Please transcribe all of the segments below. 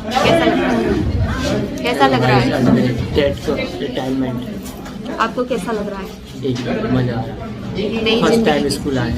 कैसा लग रहा है? कैसा लग रहा है? डेट को रिटायरमेंट आपको कैसा लग रहा है? एक मज़ा आ रहा है। नई फर्स्ट टाइम जिंदगी। स्कूल आए।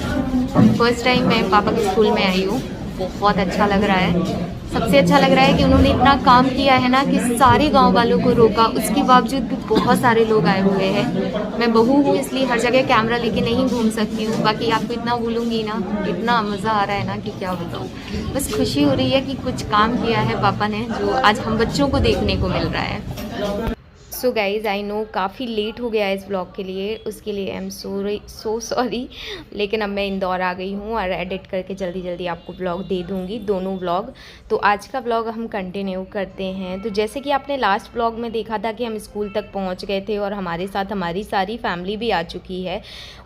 फर्स्ट टाइम मैं पापा के स्कूल में आई हूँ। बहुत अच्छा लग रहा है। सबसे अच्छा लग रहा है कि उन्होंने इतना काम किया है ना कि सारे गांव वालों को रोका, उसके बावजूद भी बहुत सारे लोग आए हुए हैं। मैं बहू हूँ इसलिए हर जगह कैमरा लेके नहीं घूम सकती हूँ, बाकी आपको इतना बोलूँगी ना, इतना मज़ा आ रहा है ना कि क्या बताऊँ। बस खुशी हो रही है कि कुछ काम किया है पापा ने जो आज हम बच्चों को देखने को मिल रहा है। सो गाइज़ आई नो काफ़ी लेट हो गया है इस व्लॉग के लिए, उसके लिए आई एम सो सॉरी। लेकिन अब मैं इंदौर आ गई हूँ और एडिट करके जल्दी जल्दी आपको व्लॉग दे दूँगी, दोनों व्लॉग। तो आज का व्लॉग हम कंटिन्यू करते हैं। तो जैसे कि आपने लास्ट व्लॉग में देखा था कि हम स्कूल तक पहुँच गए थे और हमारे साथ हमारी सारी फैमिली भी आ चुकी है।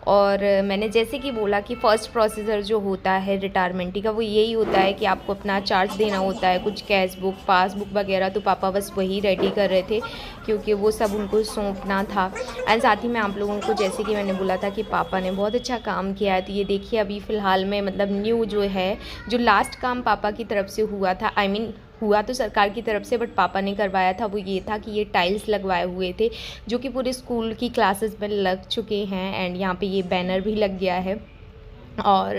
और मैंने जैसे कि बोला कि फ़र्स्ट प्रोसीजर जो होता है रिटायरमेंट का वो यही होता है कि आपको अपना चार्ज देना होता है, कुछ कैश बुक, पासबुक वगैरह। तो पापा बस वही रेडी कर रहे थे क्योंकि वो सब उनको सौंपना था। एंड साथ ही में आप लोगों को जैसे कि मैंने बोला था कि पापा ने बहुत अच्छा काम किया है। तो ये देखिए अभी फ़िलहाल में मतलब न्यू जो है, जो लास्ट काम पापा की तरफ से हुआ था, आई मीन हुआ तो सरकार की तरफ से बट पापा ने करवाया था, वो ये था कि ये टाइल्स लगवाए हुए थे जो कि पूरे स्कूल की क्लासेस में लग चुके हैं। एंड यहाँ पे ये बैनर भी लग गया है। और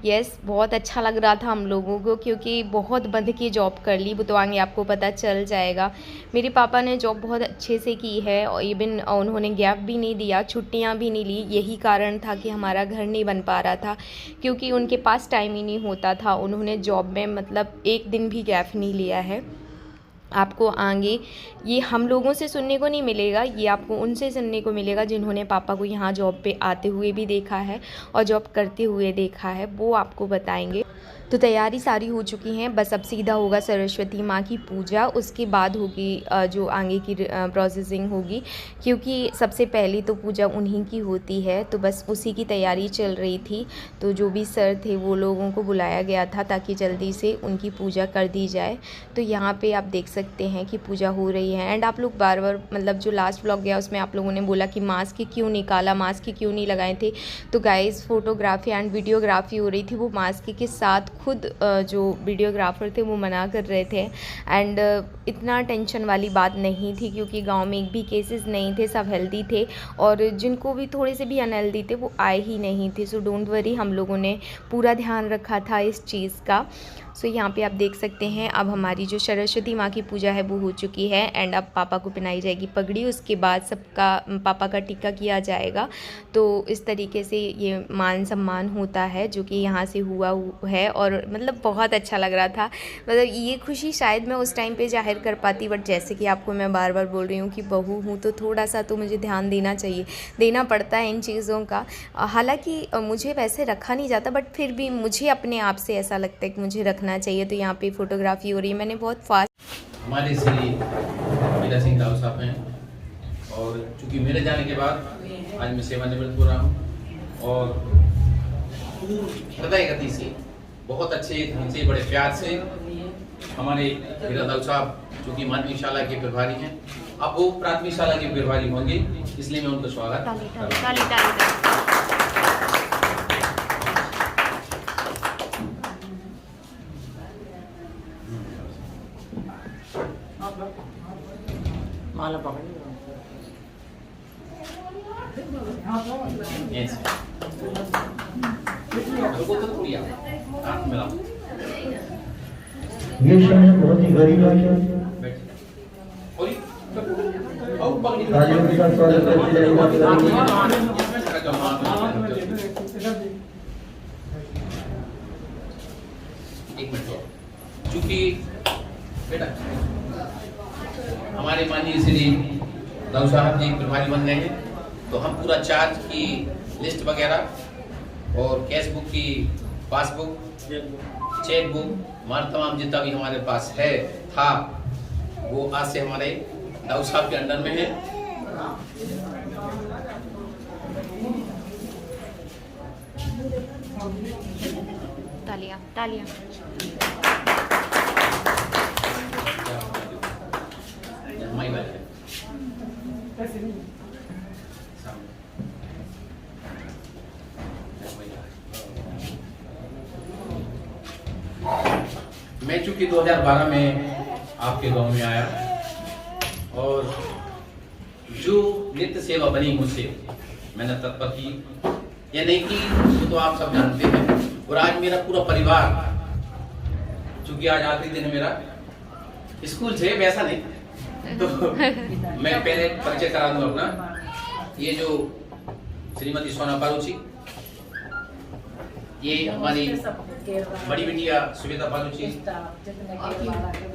यस बहुत अच्छा लग रहा था हम लोगों को क्योंकि बहुत बंद की जॉब कर ली, वो तो आगे आपको पता चल जाएगा। मेरे पापा ने जॉब बहुत अच्छे से की है और इवन उन्होंने गैप भी नहीं दिया, छुट्टियां भी नहीं ली। यही कारण था कि हमारा घर नहीं बन पा रहा था क्योंकि उनके पास टाइम ही नहीं होता था। उन्होंने जॉब में मतलब एक दिन भी गैप नहीं लिया है। आपको आगे ये हम लोगों से सुनने को नहीं मिलेगा, ये आपको उनसे सुनने को मिलेगा जिन्होंने पापा को यहाँ जॉब पे आते हुए भी देखा है और जॉब करते हुए देखा है, वो आपको बताएंगे। तो तैयारी सारी हो चुकी हैं, बस अब सीधा होगा सरस्वती माँ की पूजा, उसके बाद होगी जो आगे की प्रोसेसिंग होगी क्योंकि सबसे पहली तो पूजा उन्हीं की होती है। तो बस उसी की तैयारी चल रही थी। तो जो भी सर थे वो लोगों को बुलाया गया था ताकि जल्दी से उनकी पूजा कर दी जाए। तो यहाँ पे आप देख सकते हैं कि पूजा हो रही है। एंड आप लोग बार बार मतलब जो लास्ट व्लॉग गया उसमें आप लोगों ने बोला कि मास्क क्यों निकाला, मास्क क्यों नहीं लगाए थे। तो गाइज़ फोटोग्राफी एंड वीडियोग्राफी हो रही थी, वो मास्क के साथ खुद जो वीडियोग्राफर थे वो मना कर रहे थे। एंड इतना टेंशन वाली बात नहीं थी क्योंकि गांव में एक भी केसेस नहीं थे, सब हेल्दी थे और जिनको भी थोड़े से भी अनहेल्दी थे वो आए ही नहीं थे। सो डोंट वरी, हम लोगों ने पूरा ध्यान रखा था इस चीज़ का। सो यहाँ पे आप देख सकते हैं अब हमारी जो सरस्वती माँ की पूजा है वो हो चुकी है। एंड अब पापा को पहनाई जाएगी पगड़ी, उसके बाद सबका पापा का टिक्का किया जाएगा। तो इस तरीके से ये मान सम्मान होता है जो कि यहाँ से हुआ है और मतलब बहुत अच्छा लग रहा था। मतलब ये खुशी शायद मैं उस टाइम पे जाहिर कर पाती, बट जैसे कि आपको मैं बार बार बोल रही हूँ कि बहू हूँ तो थोड़ा सा तो मुझे ध्यान देना चाहिए, देना पड़ता है इन चीज़ों का। हालांकि मुझे वैसे रखा नहीं जाता बट फिर भी मुझे अपने आप से ऐसा लगता है कि मुझे रखना चाहिए। तो यहाँ पे फोटोग्राफी हो रही है, मैंने बहुत फास्ट हमारे श्री मीरा सिंह राव साहब हैं और चूँकि मेरे जाने के बाद आज मैं सेवानिवृत्त हो रहा हूँ और हृदय गति से बहुत अच्छे ढंग से बड़े प्यार से हमारे हीरा राव साहब जो कि माध्यमिक शाला के प्रभारी हैं, अब वो प्राथमिक शाला के प्रभारी होंगे, इसलिए मैं उनका स्वागत माला पकड़ yes. मिलाओ। ये शहर बहुत ही गरीब है। के साथ स्वागत करते एक मिनट, चूंकि बेटा हमारे माननीय श्री राव साहब जी प्रभारी बन गए हैं तो हम पूरा चार्ज की लिस्ट वगैरह और कैश बुक की, पासबुक, चेक बुक, हमारा तमाम जितना भी हमारे पास है था वो आज से हमारे राव साहब के अंडर में है। तालियां तालियां। मैं चूंकि 2012 में आपके गांव में आया और जो नित्य सेवा बनी मुझसे मैंने तत्पर की या नहीं की वो तो आप सब जानते हैं। और आज मेरा पूरा परिवार, चूंकि आज आखिरी दिन मेरा स्कूल से वैसा नहीं तो मैं पहले परिचय करा दूं अपना। ये जो श्रीमती सोना पारुची, ये हमारी बड़ी बिटिया सुवेदा पारुची,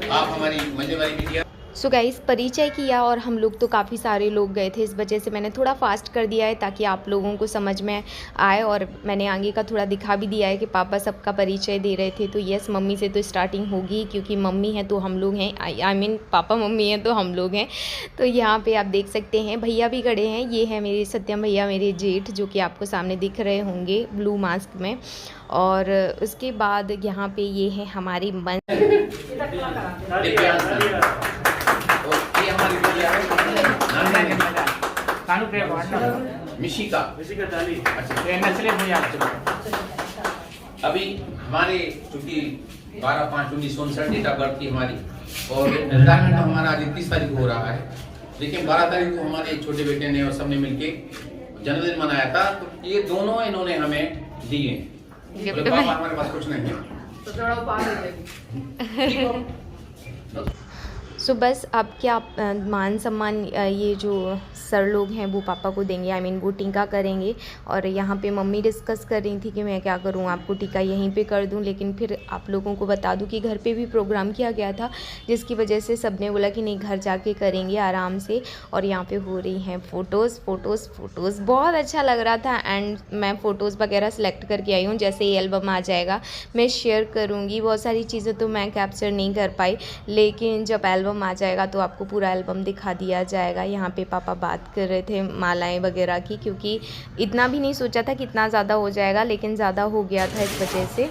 आप हमारी मझे वाली बिटिया। सो गाइस, परिचय किया और हम लोग तो काफ़ी सारे लोग गए थे, इस वजह से मैंने थोड़ा फास्ट कर दिया है ताकि आप लोगों को समझ में आए। और मैंने आगे का थोड़ा दिखा भी दिया है कि पापा सबका परिचय दे रहे थे। तो यस, मम्मी से तो स्टार्टिंग होगी क्योंकि मम्मी है तो हम लोग हैं, आई मीन पापा मम्मी हैं तो हम लोग हैं। तो यहाँ पे आप देख सकते हैं भैया भी खड़े हैं। ये है मेरे सत्यम भैया, मेरे जेठ, जो कि आपको सामने दिख रहे होंगे ब्लू मास्क में। और उसके बाद यहाँ पे ये है हमारी मन, ये हमारी बिटिया है मिशिका। अभी हमारे चूंकि 12/5/1959 डेट ऑफ बर्थ की हमारी, और रिटायरमेंट हमारा आज 31 तारीख को हो रहा है, लेकिन 12 तारीख को हमारे छोटे बेटे ने और सबने मिलके जन्मदिन मनाया था। तो ये दोनों इन्होंने हमें दिए। बोले पापा हमारे पास कुछ नहीं है तो थोड़ा उपहार दे। सो बस अब क्या मान सम्मान ये जो सर लोग हैं वो पापा को देंगे, आई मीन वो टीका करेंगे। और यहाँ पे मम्मी डिस्कस कर रही थी कि मैं क्या करूँ, आपको टीका यहीं पे कर दूँ, लेकिन फिर आप लोगों को बता दूँ कि घर पे भी प्रोग्राम किया गया था, जिसकी वजह से सबने बोला कि नहीं घर जाके करेंगे आराम से। और यहाँ पे हो रही हैं फ़ोटोज़। बहुत अच्छा लग रहा था। एंड मैं फ़ोटोज़ वगैरह सेलेक्ट करके आई हूँ, जैसे ये एल्बम आ जाएगा मैं शेयर करूँगी। बहुत सारी चीज़ें तो मैं कैप्चर नहीं कर पाई, लेकिन जब एल्बम आ जाएगा तो आपको पूरा एल्बम दिखा दिया जाएगा। यहाँ पे पापा बात कर रहे थे मालाएं वगैरह की, क्योंकि इतना भी नहीं सोचा था कि इतना ज़्यादा हो जाएगा, लेकिन ज़्यादा हो गया था इस वजह से।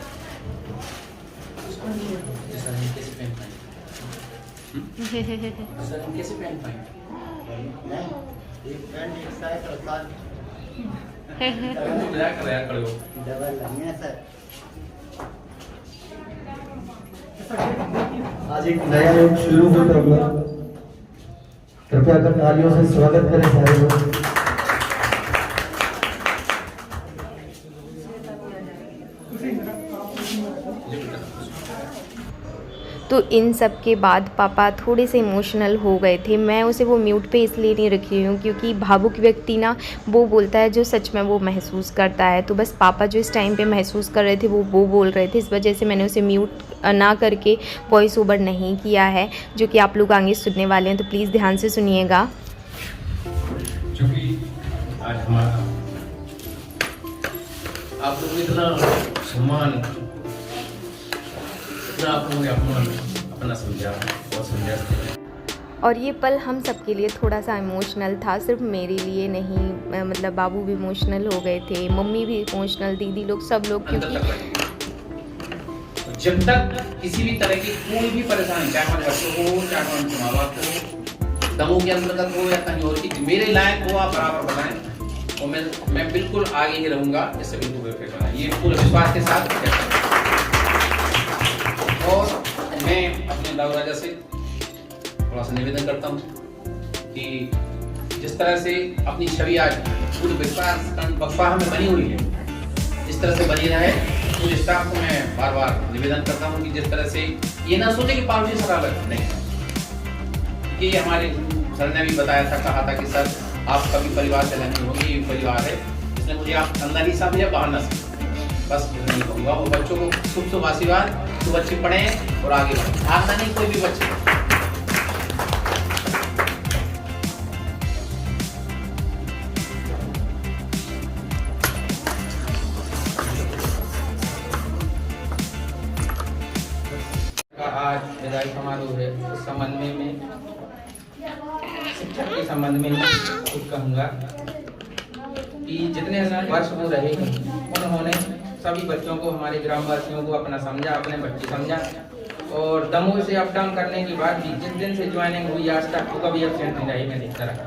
आज एक नया योग शुरू होता हुआ, कृपया कर तालियों से स्वागत करें सारे लोग। तो इन सब के बाद पापा थोड़े से इमोशनल हो गए थे। मैं उसे वो म्यूट पे इसलिए नहीं रखी हूँ क्योंकि भावुक व्यक्ति ना वो बोलता है जो सच में वो महसूस करता है। तो बस पापा जो इस टाइम पे महसूस कर रहे थे वो बोल रहे थे, इस वजह से मैंने उसे म्यूट ना करके वॉइस ओवर नहीं किया है, जो कि आप लोग आगे सुनने वाले हैं। तो प्लीज़ ध्यान से सुनिएगा। चूँकि आज हमारा आप लोग इतना सम्मान, इतना आप लोगों ने अपना समझा और समझा। और ये पल हम सब के लिए थोड़ा सा इमोशनल था, सिर्फ मेरे लिए नहीं, मतलब बाबू भी इमोशनल हो गए थे, मम्मी भी इमोशनल, दीदी लोग, सब लोग। क्योंकि जब तक किसी भी तरह की कोई भी परेशानी, चाहे हमारे बच्चों को, चाहे हमारे माँ बाप को, दमों के अंतर्गत हो या कहीं और की, मेरे लायक हो आप बराबर बनाएं और मैं बिल्कुल आगे ही रहूँगा, इससे बिल्कुल बेफिक्र बनाएं, ये पूरे विश्वास के साथ। और मैं अपने दाऊ राजा से थोड़ा सा निवेदन करता हूँ कि जिस तरह से अपनी छवि आज पूरे विश्वास बक्फा में बनी हुई है, इस तरह से बनी रहे। पूरे स्टाफ को मैं बार बार निवेदन करता हूँ कि जिस तरह से ये ना सोचे कि पारुची सर अलग नहीं, कि हमारे सर ने भी बताया था, कहा था कि सर आप कभी परिवार से अलग नहीं होंगे, ये परिवार है, इसलिए मुझे आप अंदर ही समझे बाहर न समझे। बस नहीं कहूँगा, वो बच्चों को शुभ शुभ आशीर्वाद, तो बच्चे पढ़ें और आगे बढ़ें, भागना नहीं कोई भी बच्चे। आज विदाई समारोह है, उस संबंध में शिक्षक के संबंध में कुछ कहूँगा कि जितने वर्ष वो रहे उन्होंने सभी बच्चों को, हमारे ग्रामवासियों को अपना समझा, अपने बच्चे समझा। और दमोह से अप डाउन करने के बाद भी जिस दिन से ज्वाइनिंग हुई आज तक वो कभी एब्सेंट नहीं रही, मैं देखता रहा।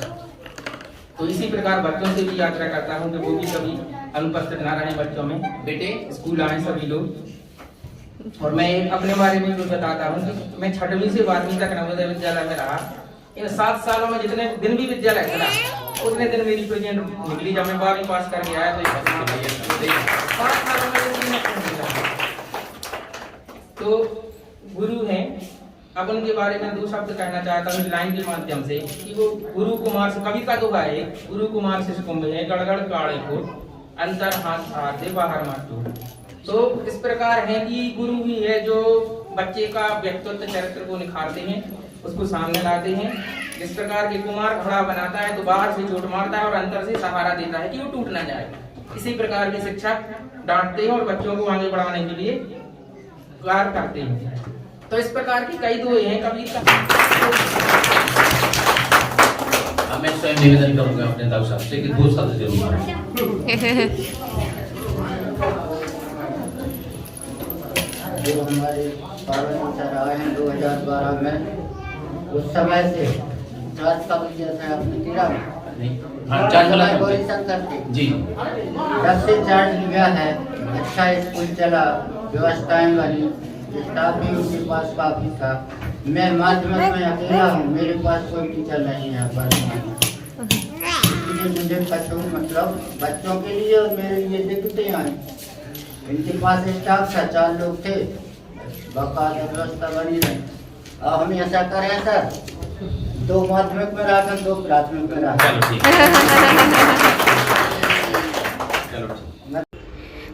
तो इसी प्रकार बच्चों से भी यात्रा करता हूँ कि वो भी कभी अनुपस्थित ना रहे बच्चों में, बेटे स्कूल आए सभी लोग। और मैं एक अपने बारे में भी बताता हूँ कि मैं 6वीं से 12वीं तक नवोदय विद्यालय में रहा। इन 7 सालों में जितने दिन भी विद्यालय चला उतने दिन मेरी प्रेजेंट निकली। जब मैं 12वीं पास करके आया तो 5 सालों में तो गुरु हैं। अब उनके बारे में 2 शब्द कहना चाहता हूँ लाइन के माध्यम से कि वो गुरु कुमार से कवि का दोहा है, गुरु कुमार से कुंभ है गड़गड़ काड़े को अंतर हाथ हार दे बाहर माटू। तो इस प्रकार है कि गुरु ही है जो बच्चे का व्यक्तित्व चरित्र को निखारते हैं, उसको सामने लाते हैं। जिस प्रकार के कुमार घड़ा बनाता है तो बाहर से चोट मारता है और अंदर से सहारा देता है कि वो टूट ना जाए। इसी प्रकार की शिक्षक डांटते हैं और बच्चों को आगे बढ़ाने के लिए कार्य करते हैं। तो इस प्रकार की कई दोहे हैं कबीर का। मैं स्वयं निवेदन करूंगा अपने दाऊ साहब से कि 2 शब्द जरूर जो हमारे पावन सर आए हैं 2012 में, उस समय से चार्ज का किया था अपने तिरा जी जब से चार्ज लिया है अच्छा स्कूल चला, व्यवस्थाएं बनी, स्टाफ भी उनके पास काफी था। मैं माध्यमिक में अकेला हूँ, मेरे पास कोई टीचर नहीं है पर मुझे मतलब बच्चों के लिए और मेरे लिए दिक्कतें आई। इनके पास स्टाफ था, 4 लोग थे, बाकायदा व्यवस्था बनी रही। अब हम ऐसा करें सर 2 माध्यमिक में रहकर 2 प्राथमिक में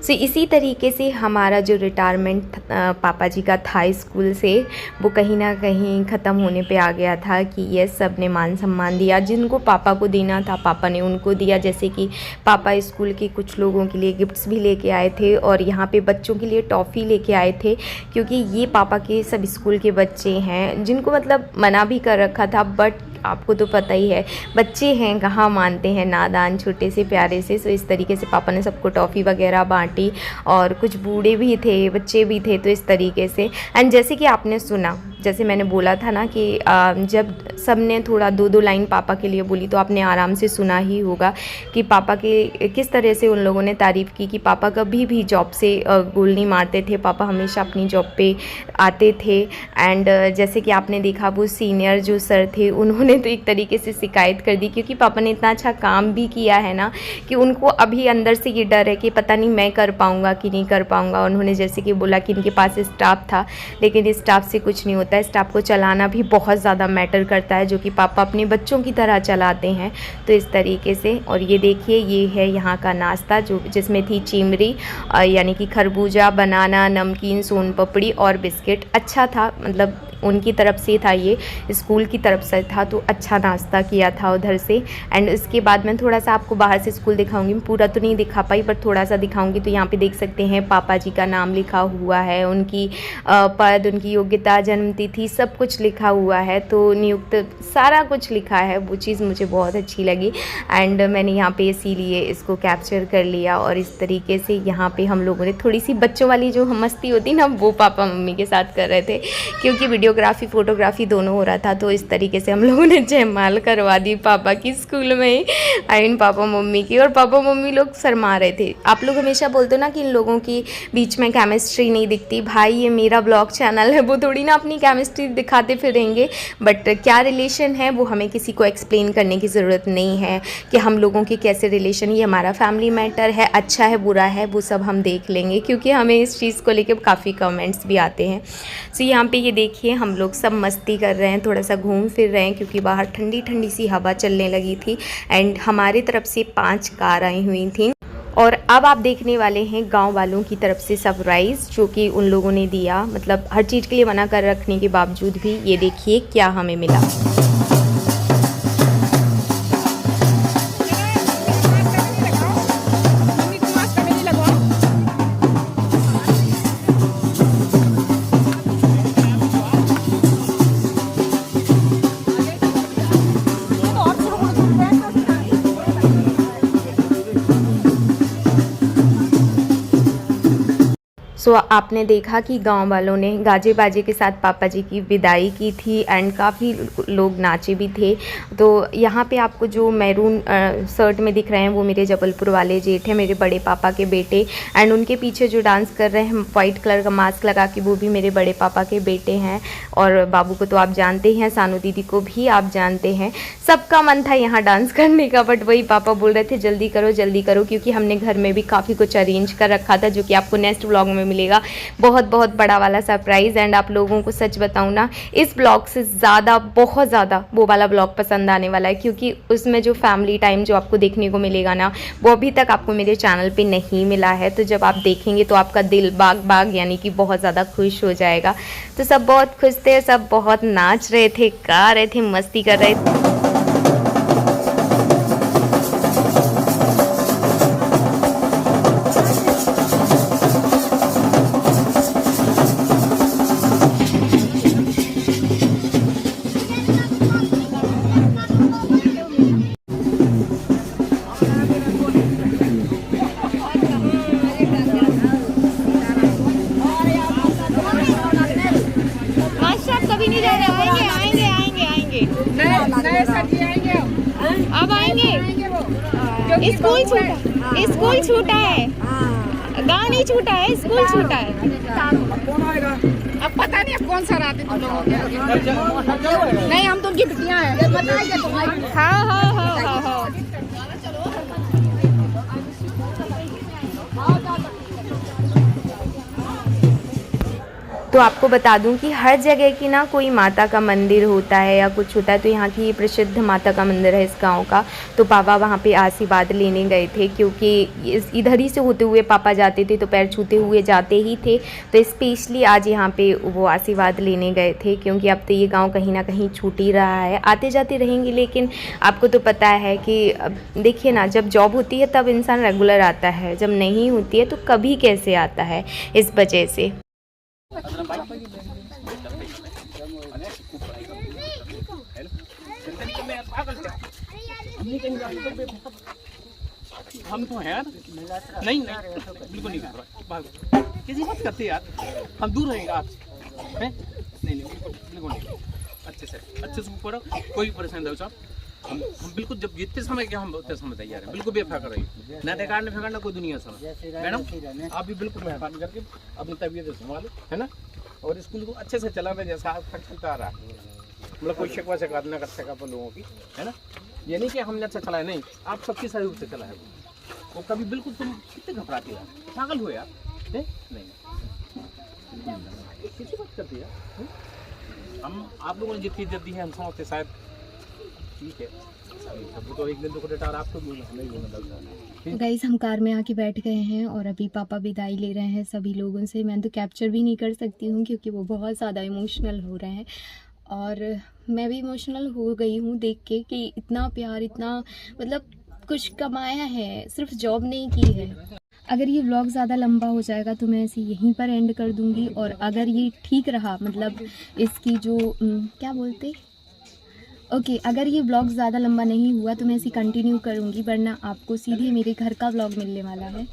सो इसी तरीके से हमारा जो रिटायरमेंट पापा जी का था स्कूल से, वो कहीं ना कहीं ख़त्म होने पे आ गया था कि ये सब ने मान सम्मान दिया, जिनको पापा को देना था पापा ने उनको दिया। जैसे कि पापा स्कूल के कुछ लोगों के लिए गिफ्ट्स भी लेके आए थे और यहाँ पे बच्चों के लिए टॉफ़ी लेके आए थे, क्योंकि ये पापा के सब स्कूल के बच्चे हैं जिनको मतलब मना भी कर रखा था, बट आपको तो पता ही है बच्चे हैं कहाँ मानते हैं, नादान छोटे से प्यारे से। सो इस तरीके से पापा ने सबको टॉफ़ी वगैरह बांटी और कुछ बूढ़े भी थे बच्चे भी थे, तो इस तरीके से। एंड जैसे कि आपने सुना, जैसे मैंने बोला था ना कि जब सब ने थोड़ा 2-2 लाइन पापा के लिए बोली तो आपने आराम से सुना ही होगा कि पापा के किस तरह से उन लोगों ने तारीफ़ की कि पापा कभी भी जॉब से गोल नहीं मारते थे, पापा हमेशा अपनी जॉब पे आते थे। एंड जैसे कि आपने देखा वो सीनियर जो सर थे उन्होंने तो एक तरीके से शिकायत कर दी, क्योंकि पापा ने इतना अच्छा काम भी किया है ना कि उनको अभी अंदर से ये डर है कि पता नहीं मैं कर पाऊँगा कि नहीं कर पाऊँगा। उन्होंने जैसे कि बोला कि इनके पास स्टाफ था, लेकिन स्टाफ से कुछ नहीं होता है, स्टाफ को चलाना भी बहुत ज़्यादा मैटर करता है, जो कि पापा अपने बच्चों की तरह चलाते हैं। तो इस तरीके से। और ये देखिए ये है यहाँ का नाश्ता जिसमें थी चिमरी यानी कि खरबूजा, बनाना, नमकीन, सोन पपड़ी और बिस्किट। अच्छा था, मतलब उनकी तरफ से था, ये स्कूल की तरफ से था, तो अच्छा नाश्ता किया था उधर से। एंड उसके बाद मैं थोड़ा सा आपको बाहर से स्कूल दिखाऊंगी, पूरा तो नहीं दिखा पाई पर थोड़ा सा दिखाऊंगी। तो यहाँ पे देख सकते हैं पापा जी का नाम लिखा हुआ है, उनकी पद, उनकी योग्यता, जन्मतिथि सब कुछ लिखा हुआ है, तो नियुक्त सारा कुछ लिखा है। वो चीज़ मुझे बहुत अच्छी लगी एंड मैंने यहाँ पे इसीलिए इसको कैप्चर कर लिया। और इस तरीके से यहाँ पे हम लोगों ने थोड़ी सी बच्चों वाली जो मस्ती होती ना वो पापा मम्मी के साथ कर रहे थे, क्योंकि वीडियोग्राफी फोटोग्राफी दोनों हो रहा था। तो इस तरीके से हम लोगों ने जयमाल करवा दी पापा की स्कूल में ही, एंड पापा मम्मी की। और पापा मम्मी लोग शर्मा रहे थे। आप लोग हमेशा बोलते हो ना कि इन लोगों की बीच में केमिस्ट्री नहीं दिखती। भाई ये मेरा ब्लॉग चैनल है, वो थोड़ी ना अपनी केमिस्ट्री दिखाते फिरेंगे, बट क्या रिलेशन है वो हमें किसी को एक्सप्लेन करने की ज़रूरत नहीं है कि हम लोगों के कैसे रिलेशन। ये हमारा फैमिली मैटर है, अच्छा है बुरा है वो सब हम देख लेंगे, क्योंकि हमें इस चीज़ को लेकर काफ़ी कमेंट्स भी आते हैं। सो यहाँ पे ये देखिए हम लोग सब मस्ती कर रहे हैं, थोड़ा सा घूम फिर रहे हैं, क्योंकि बाहर ठंडी ठंडी सी हवा चलने लगी थी। एंड हमारी तरफ से 5 कार आई हुई थी। और अब आप देखने वाले हैं गांव वालों की तरफ से सरप्राइज़ जो कि उन लोगों ने दिया, मतलब हर चीज़ के लिए मना कर रखने के बावजूद भी। ये देखिए क्या हमें मिला। सो आपने देखा कि गांव वालों ने गाजे बाजे के साथ पापा जी की विदाई की थी एंड काफ़ी लोग नाचे भी थे। तो यहाँ पे आपको जो मैरून शर्ट में दिख रहे हैं वो मेरे जबलपुर वाले जेठ हैं, मेरे बड़े पापा के बेटे। एंड उनके पीछे जो डांस कर रहे हैं वाइट कलर का मास्क लगा के, वो भी मेरे बड़े पापा के बेटे हैं। और बाबू को तो आप जानते ही हैं, सानू दीदी को भी आप जानते हैं। सबका मन था यहाँ डांस करने का, बट वही पापा बोल रहे थे जल्दी करो, क्योंकि हमने घर में भी काफ़ी कुछ अरेंज कर रखा था, जो कि आपको नेक्स्ट व्लॉग में मिलेगा। बहुत बहुत बड़ा वाला सरप्राइज़। एंड आप लोगों को सच बताऊँ ना, इस ब्लॉग से ज़्यादा, बहुत ज़्यादा वो वाला ब्लॉग पसंद आने वाला है, क्योंकि उसमें जो फैमिली टाइम जो आपको देखने को मिलेगा ना, वो अभी तक आपको मेरे चैनल पे नहीं मिला है। तो जब आप देखेंगे तो आपका दिल बाग बाग यानी कि बहुत ज़्यादा खुश हो जाएगा। तो सब बहुत खुश थे, सब बहुत नाच रहे थे, गा रहे थे, मस्ती कर रहे थे। कभी नहीं जा रहे, आएंगे नए सर जी आएंगे, अब आएंगे। स्कूल छूटा है, गांव नहीं छूटा है, स्कूल छूटा है। कौन आएगा अब पता नहीं, अब कौन सा रात है तुम लोगों के। नहीं, हम तो उनकी बिटियां हैं। हाँ। तो आपको बता दूं कि हर जगह की ना कोई माता का मंदिर होता है या कुछ होता है, तो यहाँ की प्रसिद्ध माता का मंदिर है इस गांव का। तो पापा वहाँ पे आशीर्वाद लेने गए थे, क्योंकि इधर ही से होते हुए पापा जाते थे, तो पैर छूते हुए जाते ही थे। तो स्पेशली आज यहाँ पे वो आशीर्वाद लेने गए थे, क्योंकि अब तो ये गाँव कहीं ना कहीं छूट ही रहा है। आते जाते रहेंगे, लेकिन आपको तो पता है कि देखिए ना, जब जॉब होती है तब इंसान रेगुलर आता है, जब नहीं होती है तो कभी कैसे आता है। इस वजह से हम तो हैं यार, नहीं बिल्कुल नहीं कर रहा, किसी बात करते यार, हम दूर रहेंगे आपसे, हैं? नहीं बिल्कुल नहीं, अच्छे से ऊपर कोई परेशानी नहीं साहब। हम बिल्कुल जब जितने समय के हम उतने समय तैयार हैं, बिल्कुल बेफिक्र रहिए, ना ठेकाना कोई दुनिया समय। मैडम आप भी बिल्कुल मेहरबानी करके अपनी तबीयत संभालो, है ना, और स्कूल को अच्छे से चला रहे जैसा आज तक चलता आ रहा है। मतलब कोई शिकवा शिकायत न कर सका अपन लोगों की, है ना। ये नहीं कि हमने अच्छा चलाया, नहीं, आप सबकी सहयोग से चला है वो कभी बिल्कुल तुम कितने घबराते यार, पागल हो यार, नहीं किसी बात करते यार। हम आप लोगों ने जितनी इज्जत दी है हम समझते शायद ठीक है, तो एक दिन तो रिटायर आपको भी हमें भी गाइस, हम कार में आके बैठ गए हैं और अभी पापा विदाई ले रहे हैं सभी लोगों से। मैं तो कैप्चर भी नहीं कर सकती हूँ, क्योंकि वो बहुत ज़्यादा इमोशनल हो रहे हैं और मैं भी इमोशनल हो गई हूँ देख के कि इतना प्यार, इतना मतलब कुछ कमाया है, सिर्फ जॉब नहीं की है। अगर ये व्लॉग ज़्यादा लंबा हो जाएगा तो मैं इसे यहीं पर एंड कर दूँगी, और अगर ये ठीक रहा, मतलब इसकी जो क्या बोलते, ओके, अगर ये व्लॉग ज़्यादा लंबा नहीं हुआ तो मैं इसे कंटिन्यू करूँगी, वरना आपको सीधे मेरे घर का व्लॉग मिलने वाला है।